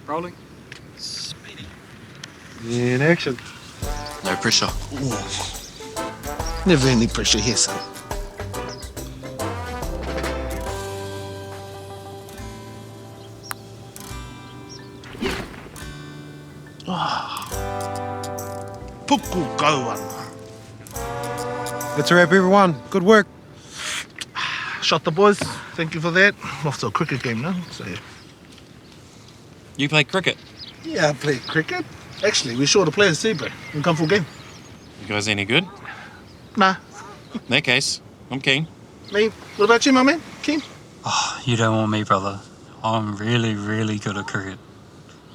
Rolling. Speedy. In action. No pressure. Ooh. Never any pressure here, son. Puku kōrero. That's a wrap, everyone. Good work. Shot the boys. Thank you for that. Off to a cricket game now. So, You play cricket? yeah, I play cricket. Actually, we're short of players too, bro. We can come for a game. You guys any good? Nah. In that case, I'm keen. Me? What about you, my man? Keen? Oh, you don't want me, brother. I'm really, really good at cricket.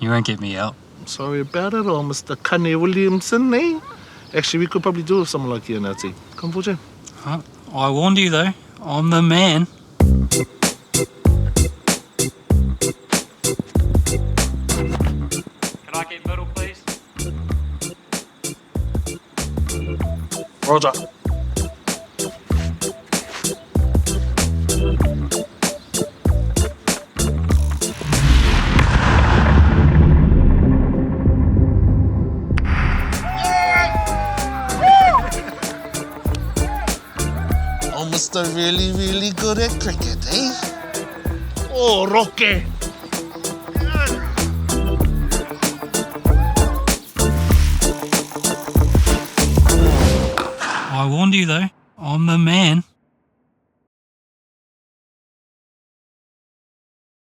You won't get me out. Sorry about it, or Mr. Kane Williamson, eh? Actually, we could probably do with someone like you in our team. Come for Jim. Huh? I warned you, though. I'm the man. Can I get middle, please? Roger. Oh, Mr. Really, really good at cricket, eh? Oh, Roke. I warned you, though. I'm the man.